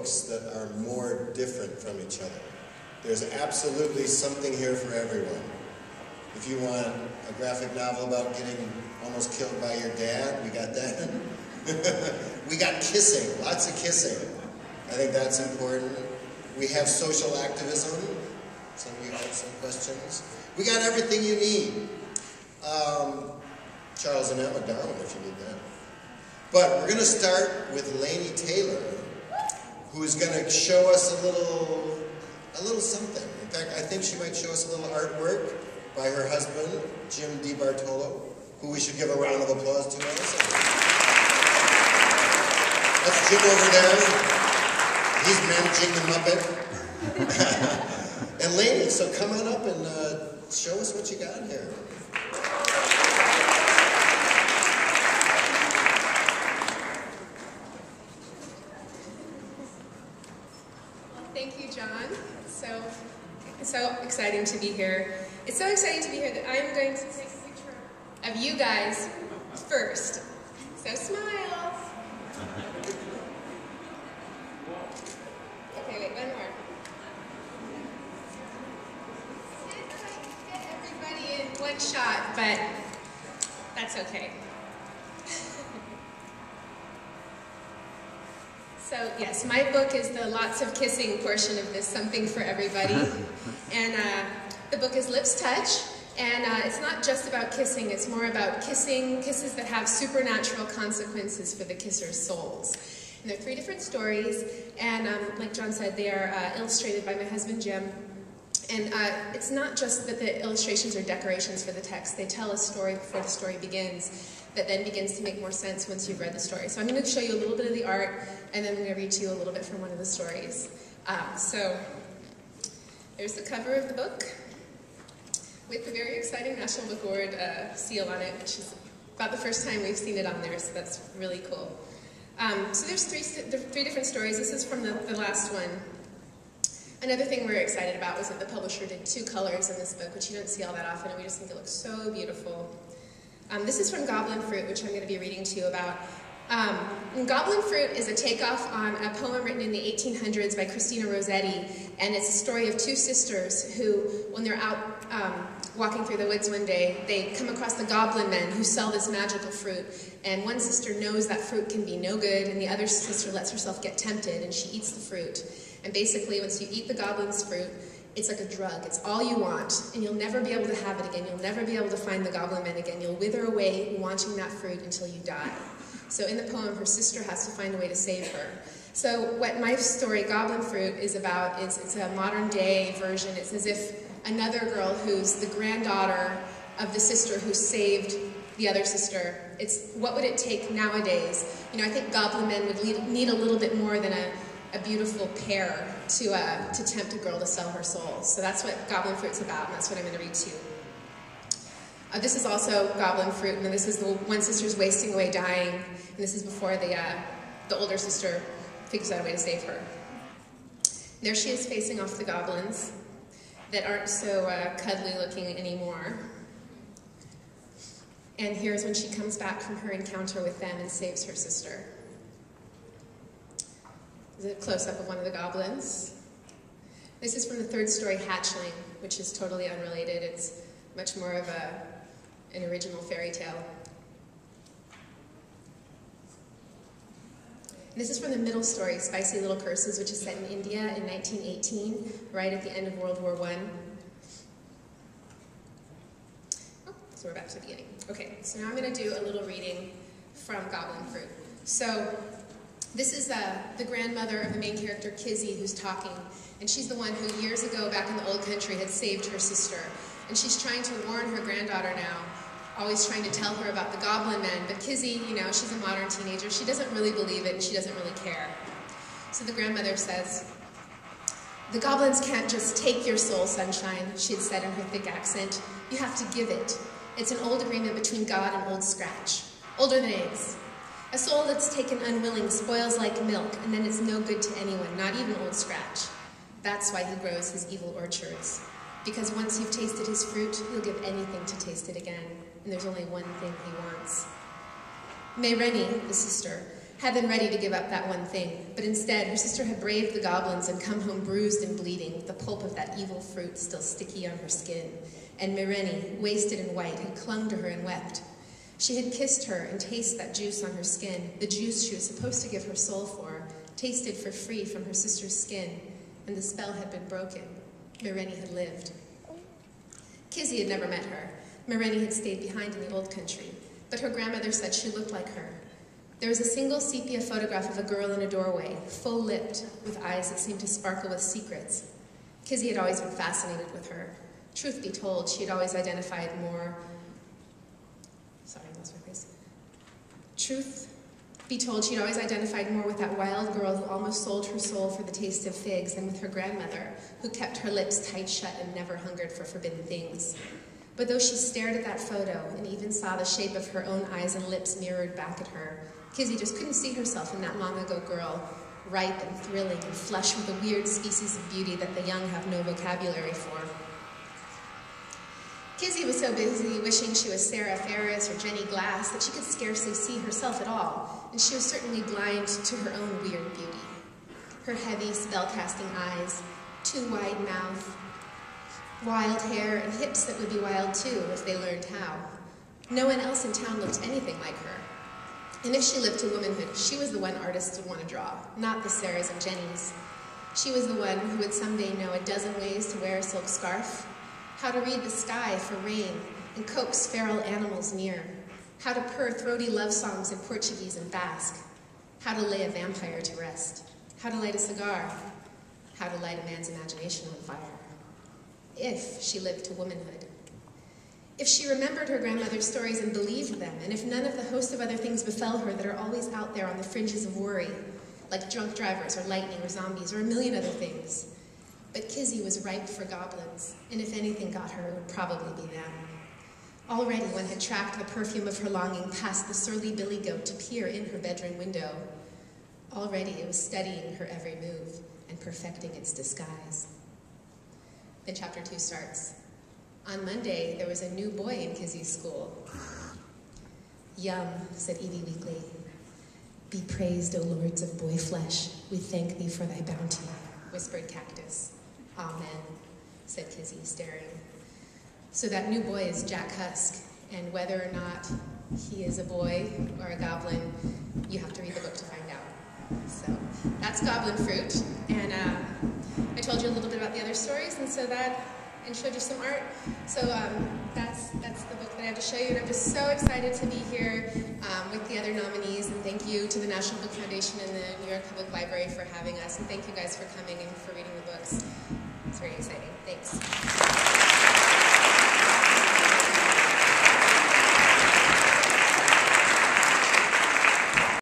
books that are more different from each other. There's absolutely something here for everyone. If you want a graphic novel about getting almost killed by your dad, we got that. We got kissing, lots of kissing. I think that's important. We have social activism. Some of you have some questions. We got everything you need. Charles and Emma Darwin, if you need that. But we're going to start with Laini Taylor, who's going to show us a little something. In fact, I think she might show us a little artwork by her husband, Jim DiBartolo, who we should give a round of applause to. That's Jim over there. He's managing the Muppet. And Laini, so come on up and show us what you got here. Thank you, John. So exciting to be here. It's so exciting to be here that I'm going to take a picture of you guys first. So smile. Okay, wait, one more. Can't quite get everybody in one shot, but that's okay. So yes, my book is the lots of kissing portion of this, something for everybody. And the book is Lips Touch, and it's not just about kissing, it's more about kisses that have supernatural consequences for the kissers' souls. And there are 3 different stories, and like John said, they are illustrated by my husband Jim. And it's not just that the illustrations are decorations for the text, they tell a story before the story begins, that then begins to make more sense once you've read the story. So I'm going to show you a little bit of the art, and then I'm going to read to you a little bit from one of the stories. So there's the cover of the book, with the very exciting National Book Award seal on it, which is about the first time we've seen it on there, so that's really cool. So there's 3 different stories. This is from the last one. Another thing we were excited about was that the publisher did 2 colors in this book, which you don't see all that often, and we just think it looks so beautiful. This is from Goblin Fruit, which I'm going to be reading to you about. Goblin Fruit is a takeoff on a poem written in the 1800s by Christina Rossetti, and it's a story of 2 sisters who, when they're out walking through the woods one day, they come across the goblin men who sell this magical fruit, and one sister knows that fruit can be no good, and the other sister lets herself get tempted, and she eats the fruit. And basically, once you eat the goblin's fruit, it's like a drug. It's all you want, and you'll never be able to have it again. You'll never be able to find the goblin men again. You'll wither away wanting that fruit until you die. So in the poem, her sister has to find a way to save her. So what my story, Goblin Fruit, is about is it's a modern day version. It's as if another girl who's the granddaughter of the sister who saved the other sister. It's what would it take nowadays? You know, I think goblin men would need a little bit more than a beautiful pear to tempt a girl to sell her soul. So that's what Goblin Fruit's about, and that's what I'm going to read to you. This is also Goblin Fruit, and this is the one sister's wasting away dying, and this is before the older sister figures out a way to save her. There she is facing off the goblins that aren't so cuddly looking anymore. And here's when she comes back from her encounter with them and saves her sister. This is a close-up of one of the goblins. This is from the 3rd story, Hatchling, which is totally unrelated. It's much more of an original fairy tale. And this is from the middle story, Spicy Little Curses, which is set in India in 1918, right at the end of World War I. Oh, so we're back to the beginning. Okay, so now I'm going to do a little reading from Goblin Fruit. So this is the grandmother of the main character, Kizzy, who's talking. And she's the one who years ago, back in the old country, had saved her sister. And she's trying to warn her granddaughter now, always trying to tell her about the goblin men. But Kizzy, you know, she's a modern teenager. She doesn't really believe it, and she doesn't really care. So the grandmother says, "The goblins can't just take your soul, sunshine," she had said in her thick accent. "You have to give it. It's an old agreement between God and Old Scratch. Older than eggs. A soul that's taken unwilling spoils like milk, and then it's no good to anyone, not even Old Scratch. That's why he grows his evil orchards. Because once you've tasted his fruit, you'll give anything to taste it again, and there's only one thing he wants." May Rennie, the sister, had been ready to give up that one thing, but instead her sister had braved the goblins and come home bruised and bleeding, with the pulp of that evil fruit still sticky on her skin. And Mireni, wasted and white, had clung to her and wept. She had kissed her and tasted that juice on her skin, the juice she was supposed to give her soul for, tasted for free from her sister's skin, and the spell had been broken. Mireni had lived. Kizzy had never met her. Mireni had stayed behind in the old country, but her grandmother said she looked like her. There was a single sepia photograph of a girl in a doorway, full-lipped, with eyes that seemed to sparkle with secrets. Kizzy had always been fascinated with her. Truth be told, she had always identified more... Sorry, I lost my place. Truth be told, she'd always identified more with that wild girl who almost sold her soul for the taste of figs than with her grandmother, who kept her lips tight shut and never hungered for forbidden things. But though she stared at that photo and even saw the shape of her own eyes and lips mirrored back at her, Kizzy just couldn't see herself in that long-ago girl, ripe and thrilling and flush with a weird species of beauty that the young have no vocabulary for. Kizzy was so busy wishing she was Sarah Ferris or Jenny Glass that she could scarcely see herself at all, and she was certainly blind to her own weird beauty. Her heavy, spell-casting eyes, too wide mouth, wild hair, and hips that would be wild too if they learned how. No one else in town looked anything like her. And if she lived to womanhood, she was the one artists would want to draw, not the Sarahs and Jennies. She was the one who would someday know a dozen ways to wear a silk scarf, how to read the sky for rain and coax feral animals near, how to purr throaty love songs in Portuguese and Basque, how to lay a vampire to rest, how to light a cigar, how to light a man's imagination on fire. If she lived to womanhood. If she remembered her grandmother's stories and believed them, and if none of the host of other things befell her that are always out there on the fringes of worry, like drunk drivers or lightning or zombies or a million other things. But Kizzy was ripe for goblins, and if anything got her, it would probably be them. Already one had tracked the perfume of her longing past the surly billy goat to peer in her bedroom window. Already it was studying her every move and perfecting its disguise. Then chapter 2 starts. On Monday, there was a new boy in Kizzy's school. Yum, said Evie weakly. Be praised, O lords of boy flesh. We thank thee for thy bounty, whispered Cactus. Amen, said Kizzy, staring. So that new boy is Jack Husk, and whether or not he is a boy or a goblin, you have to read the book to find out. So that's Goblin Fruit, and I told you a little bit about the other stories, and showed you some art. So that's the book that I have to show you, and I'm just so excited to be here with the other nominees, and thank you to the National Book Foundation and the New York Public Library for having us, and thank you guys for coming and for reading the books.